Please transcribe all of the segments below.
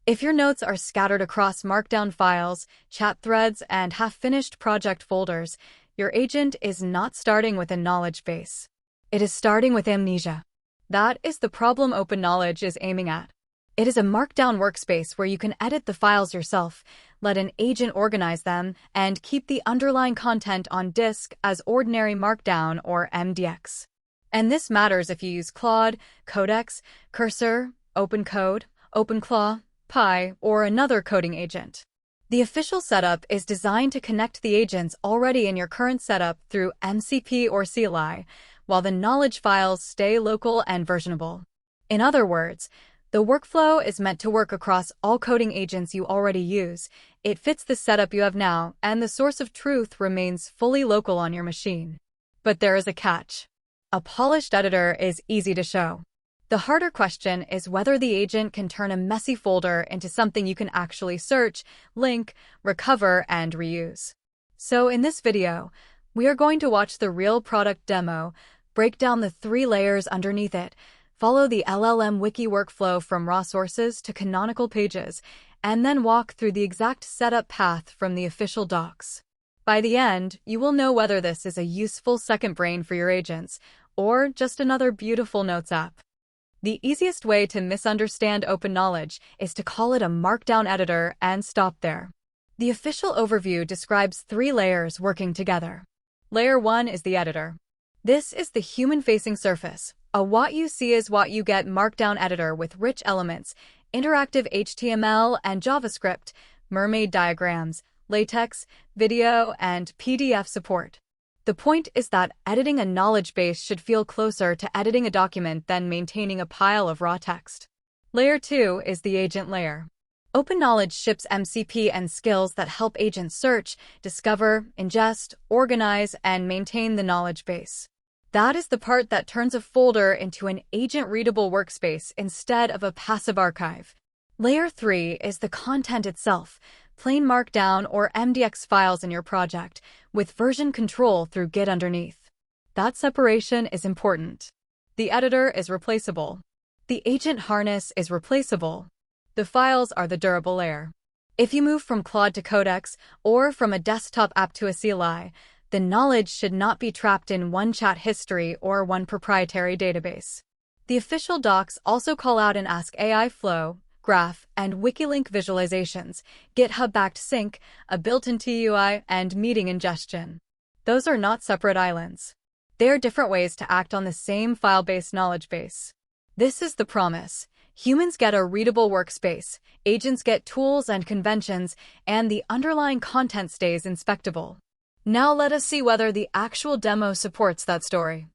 If your notes are scattered across Markdown files, chat threads, and half-finished project folders, your agent is not starting with a knowledge base. It is starting with amnesia. That is the problem OpenKnowledge is aiming at. It is a Markdown workspace where you can edit the files yourself, let an agent organize them, and keep the underlying content on disk as ordinary Markdown or MDX. And this matters if you use Claude, Codex, Cursor, OpenCode, OpenClaw, Pi, or another coding agent. The official setup is designed to connect the agents already in your current setup through MCP or CLI, while the knowledge files stay local and versionable. In other words, the workflow is meant to work across all coding agents you already use. It fits the setup you have now, and the source of truth remains fully local on your machine. But there is a catch. A polished editor is easy to show. The harder question is whether the agent can turn a messy folder into something you can actually search, link, recover, and reuse. So in this video, we are going to watch the real product demo, break down the 3 layers underneath it, follow the LLM Wiki workflow from raw sources to canonical pages, and then walk through the exact setup path from the official docs. By the end, you will know whether this is a useful second brain for your agents, or just another beautiful notes app. The easiest way to misunderstand OpenKnowledge is to call it a Markdown editor and stop there. The official overview describes 3 layers working together. Layer 1 is the editor. This is the human-facing surface, a what you see is what you get Markdown editor with rich elements, interactive HTML and JavaScript, mermaid diagrams, LaTeX, video, and PDF support. The point is that editing a knowledge base should feel closer to editing a document than maintaining a pile of raw text. Layer 2 is the agent layer. OpenKnowledge ships MCP and skills that help agents search, discover, ingest, organize, and maintain the knowledge base. That is the part that turns a folder into an agent-readable workspace instead of a passive archive. Layer 3 is the content itself, plain Markdown or MDX files in your project, with version control through Git underneath. That separation is important. The editor is replaceable. The agent harness is replaceable. The files are the durable layer. If you move from Claude to Codex, or from a desktop app to a CLI, the knowledge should not be trapped in one chat history or one proprietary database. The official docs also call out an Ask AI flow, graph, and Wikilink visualizations, GitHub-backed sync, a built-in TUI, and meeting ingestion. Those are not separate islands. They are different ways to act on the same file-based knowledge base. This is the promise. Humans get a readable workspace, agents get tools and conventions, and the underlying content stays inspectable. Now let us see whether the actual demo supports that story.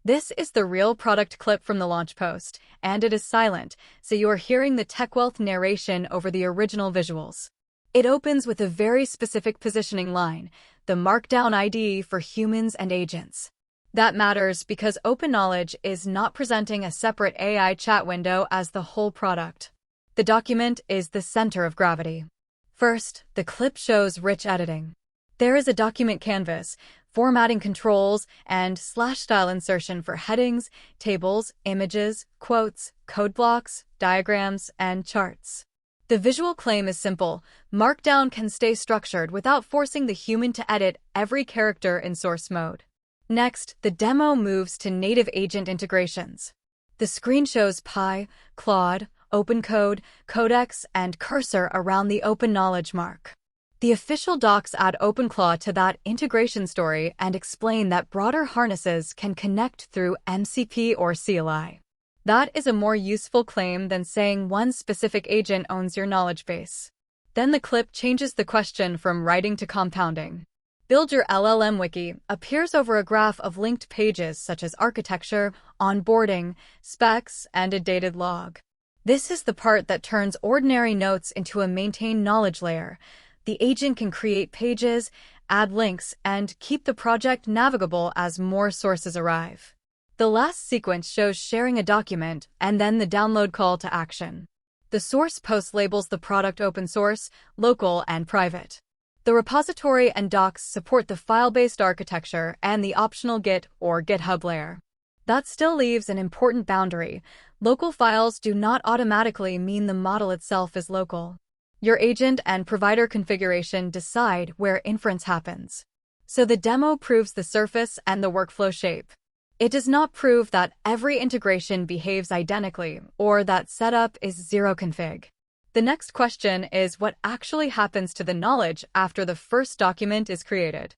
This is the real product clip from the launch post, and it is silent, so you are hearing the TechWealth narration over the original visuals. It opens with a very specific positioning line, the Markdown IDE for humans and agents. That matters because OpenKnowledge is not presenting a separate AI chat window as the whole product. The document is the center of gravity. First, the clip shows rich editing. There is a document canvas, formatting controls, and /style insertion for headings, tables, images, quotes, code blocks, diagrams, and charts. The visual claim is simple. Markdown can stay structured without forcing the human to edit every character in source mode. Next, the demo moves to native agent integrations. The screen shows Pi, Claude, OpenCode, Codex, and Cursor around the OpenKnowledge mark. The official docs add OpenClaw to that integration story and explain that broader harnesses can connect through MCP or CLI. That is a more useful claim than saying one specific agent owns your knowledge base. Then the clip changes the question from writing to compounding. Build your LLM Wiki appears over a graph of linked pages such as architecture, onboarding, specs, and a dated log. This is the part that turns ordinary notes into a maintained knowledge layer. The agent can create pages, add links, and keep the project navigable as more sources arrive. The last sequence shows sharing a document and then the download call to action. The source post labels the product open source, local, and private. The repository and docs support the file-based architecture and the optional Git or GitHub layer. That still leaves an important boundary. Local files do not automatically mean the model itself is local. Your agent and provider configuration decide where inference happens. So the demo proves the surface and the workflow shape. It does not prove that every integration behaves identically or that setup is zero config. The next question is what actually happens to the knowledge after the first document is created.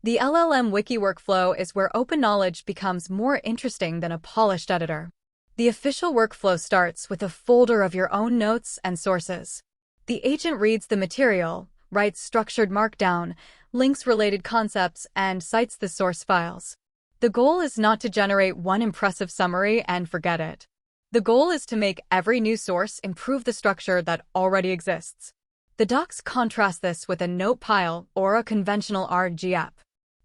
The LLM Wiki workflow is where OpenKnowledge becomes more interesting than a polished editor. The official workflow starts with a folder of your own notes and sources. The agent reads the material, writes structured Markdown, links related concepts, and cites the source files. The goal is not to generate one impressive summary and forget it. The goal is to make every new source improve the structure that already exists. The docs contrast this with a note pile or a conventional RG app.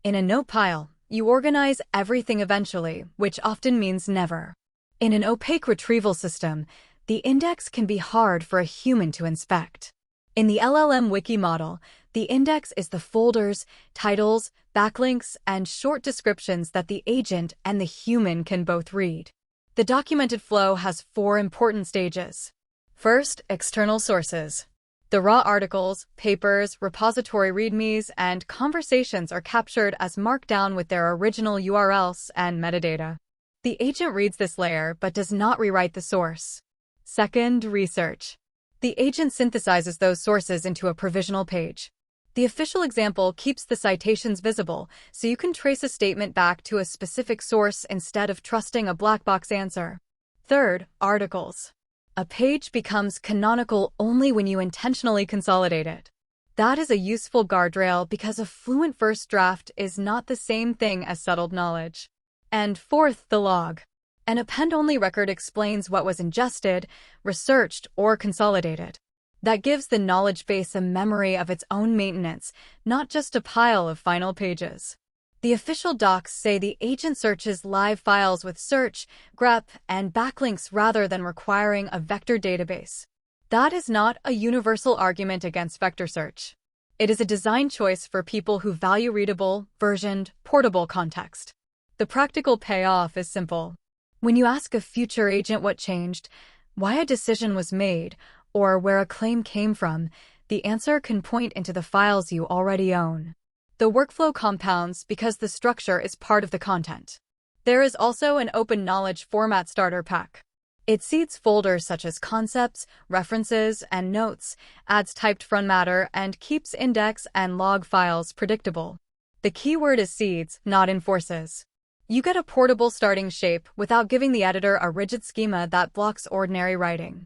In a note pile, you organize everything eventually, which often means never. In an opaque retrieval system, the index can be hard for a human to inspect. In the LLM Wiki model, the index is the folders, titles, backlinks, and short descriptions that the agent and the human can both read. The documented flow has 4 important stages. First, external sources. The raw articles, papers, repository readmes, and conversations are captured as Markdown with their original URLs and metadata. The agent reads this layer but does not rewrite the source. Second, research. The agent synthesizes those sources into a provisional page. The official example keeps the citations visible, so you can trace a statement back to a specific source instead of trusting a black box answer. Third, articles. A page becomes canonical only when you intentionally consolidate it. That is a useful guardrail because a fluent first draft is not the same thing as settled knowledge. And fourth, the log. An append-only record explains what was ingested, researched, or consolidated. That gives the knowledge base a memory of its own maintenance, not just a pile of final pages. The official docs say the agent searches live files with search, grep, and backlinks rather than requiring a vector database. That is not a universal argument against vector search. It is a design choice for people who value readable, versioned, portable context. The practical payoff is simple. When you ask a future agent what changed, why a decision was made, or where a claim came from, the answer can point into the files you already own. The workflow compounds because the structure is part of the content. There is also an OpenKnowledge format starter pack. It seeds folders such as concepts, references, and notes, adds typed front matter, and keeps index and log files predictable. The keyword is seeds, not enforces. You get a portable starting shape without giving the editor a rigid schema that blocks ordinary writing.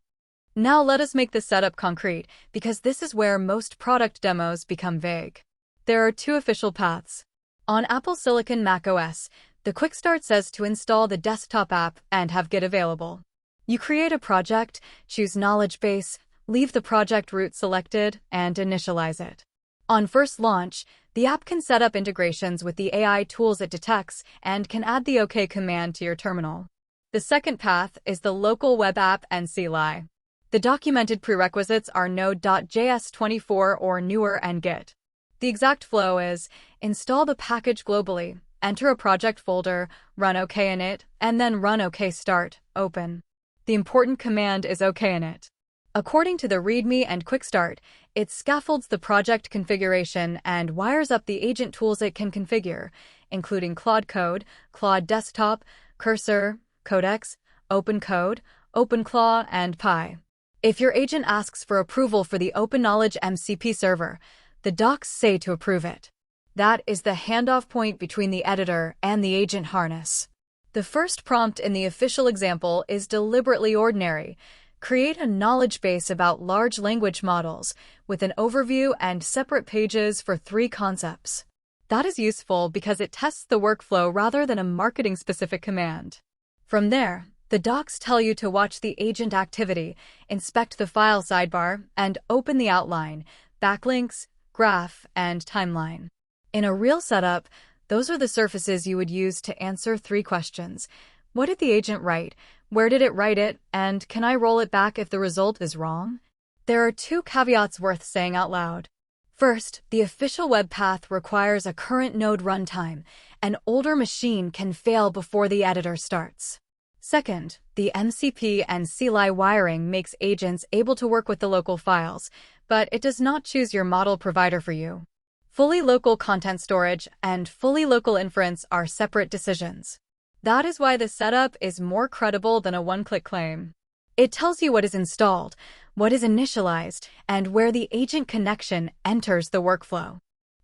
Now let us make the setup concrete, because this is where most product demos become vague. There are 2 official paths. On Apple Silicon macOS, the Quick Start says to install the desktop app and have Git available. You create a project, choose knowledge base, leave the project root selected, and initialize it. On first launch, the app can set up integrations with the AI tools it detects and can add the OK command to your terminal. The second path is the local web app and CLI. The documented prerequisites are Node.js 24 or newer and Git. The exact flow is install the package globally, enter a project folder, run OK init, and then run OK start, open. The important command is OK init. According to the README and Quick Start, it scaffolds the project configuration and wires up the agent tools it can configure, including Claude Code, Claude Desktop, Cursor, Codex, OpenCode, OpenClaw, and Pi. If your agent asks for approval for the OpenKnowledge MCP server, the docs say to approve it. That is the handoff point between the editor and the agent harness. The first prompt in the official example is deliberately ordinary. Create a knowledge base about large language models with an overview and separate pages for 3 concepts. That is useful because it tests the workflow rather than a marketing-specific command. From there, the docs tell you to watch the agent activity, inspect the file sidebar, and open the outline, backlinks, graph, and timeline. In a real setup, those are the surfaces you would use to answer 3 questions. What did the agent write? Where did it write it? And can I roll it back if the result is wrong? There are 2 caveats worth saying out loud. First, the official web path requires a current node runtime. An older machine can fail before the editor starts. Second, The MCP and CLI wiring makes agents able to work with the local files, but it does not choose your model provider for you. Fully local content storage and fully local inference are separate decisions. That is why the setup is more credible than a one-click claim. It tells you what is installed, what is initialized, and where the agent connection enters the workflow.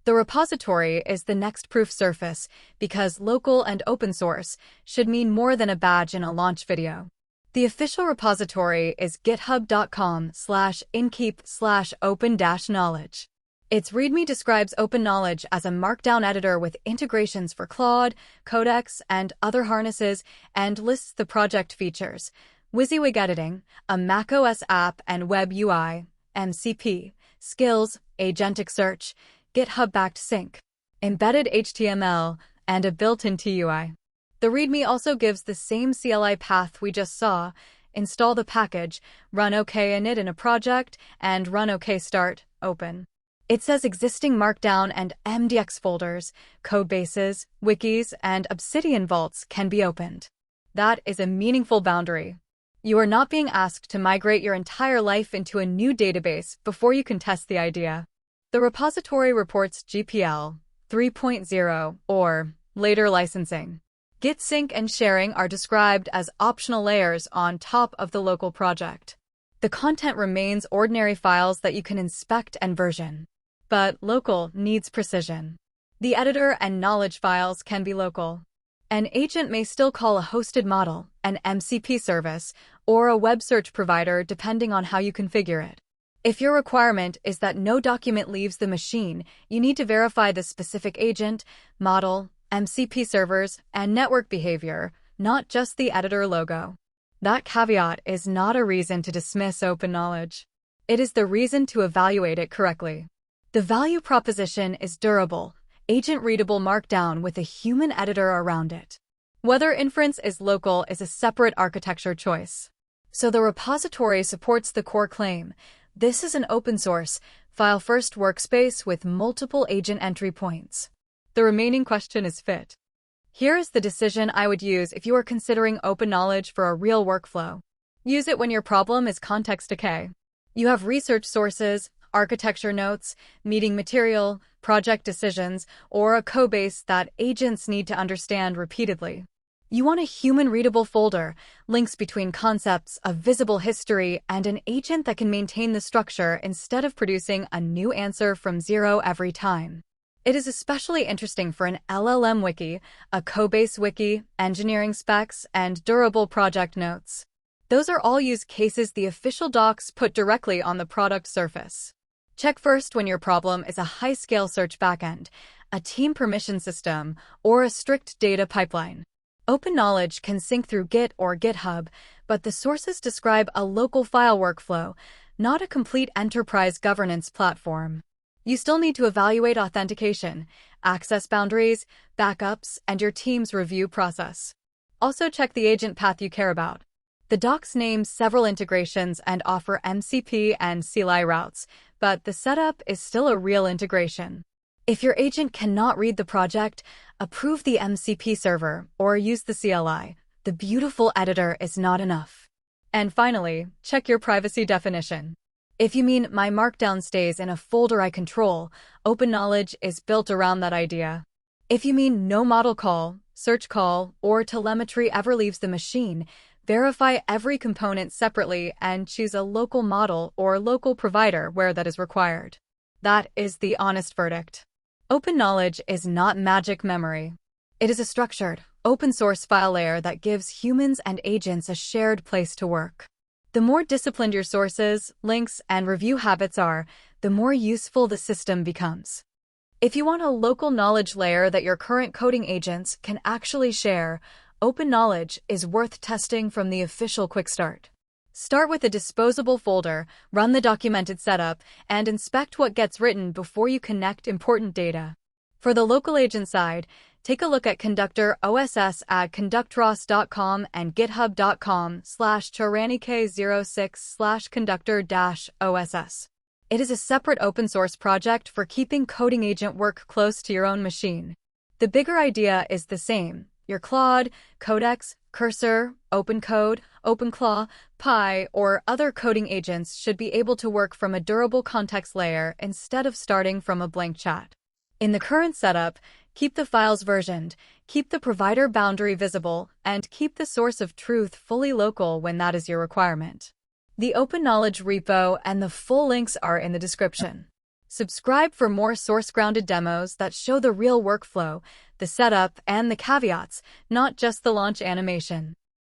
The repository is the next proof surface because local and open source should mean more than a badge in a launch video. The official repository is github.com/inkeep/open-knowledge. Its README describes OpenKnowledge as a Markdown editor with integrations for Claude, Codex, and other harnesses, and lists the project features: WYSIWYG editing, a macOS app and web UI, MCP, skills, agentic search, GitHub-backed sync, embedded HTML, and a built-in TUI. The README also gives the same CLI path we just saw: install the package, run OK init in a project, and run OK start, open. It says existing Markdown and MDX folders, codebases, wikis, and Obsidian vaults can be opened. That is a meaningful boundary. You are not being asked to migrate your entire life into a new database before you can test the idea. The repository reports GPL 3.0 or later licensing. Git sync and sharing are described as optional layers on top of the local project. The content remains ordinary files that you can inspect and version. But local needs precision. The editor and knowledge files can be local. An agent may still call a hosted model, an MCP service, or a web search provider depending on how you configure it. If your requirement is that no document leaves the machine, you need to verify the specific agent, model, MCP servers, and network behavior, not just the editor logo. That caveat is not a reason to dismiss OpenKnowledge. It is the reason to evaluate it correctly. The value proposition is durable, agent-readable Markdown with a human editor around it. Whether inference is local is a separate architecture choice. So the repository supports the core claim: this is an open-source, file-first workspace with multiple agent entry points. The remaining question is fit. Here is the decision I would use if you are considering OpenKnowledge for a real workflow. Use it when your problem is context decay. You have research sources, architecture notes, meeting material, project decisions, or a codebase that agents need to understand repeatedly. You want a human-readable folder, links between concepts, a visible history, and an agent that can maintain the structure instead of producing a new answer from zero every time. It is especially interesting for an LLM Wiki, a codebase wiki, engineering specs, and durable project notes. Those are all use cases the official docs put directly on the product surface. Check first when your problem is a high-scale search backend, a team permission system, or a strict data pipeline. OpenKnowledge can sync through Git or GitHub, but the sources describe a local file workflow, not a complete enterprise governance platform. You still need to evaluate authentication, access boundaries, backups, and your team's review process. Also check the agent path you care about. The docs name several integrations and offer MCP and CLI routes, but the setup is still a real integration. If your agent cannot read the project, approve the MCP server or use the CLI. The beautiful editor is not enough. And finally, check your privacy definition. If you mean my Markdown stays in a folder I control, OpenKnowledge is built around that idea. If you mean no model call, search call, or telemetry ever leaves the machine, verify every component separately and choose a local model or local provider where that is required. That is the honest verdict. OpenKnowledge is not magic memory. It is a structured, open-source file layer that gives humans and agents a shared place to work. The more disciplined your sources, links, and review habits are, the more useful the system becomes. If you want a local knowledge layer that your current coding agents can actually share, OpenKnowledge is worth testing from the official quick start. Start with a disposable folder, run the documented setup, and inspect what gets written before you connect important data. For the local agent side, take a look at Conductor OSS at conductros.com and github.com/tyrannik06/conductor-oss. It is a separate open-source project for keeping coding agent work close to your own machine. The bigger idea is the same: your Claude, Codex, Cursor, OpenCode, OpenClaw, Pi, or other coding agents should be able to work from a durable context layer instead of starting from a blank chat. In the current setup, keep the files versioned, keep the provider boundary visible, and keep the source of truth fully local when that is your requirement. The OpenKnowledge repo and the full links are in the description. Subscribe for more source-grounded demos that show the real workflow, the setup, and the caveats, not just the launch animation.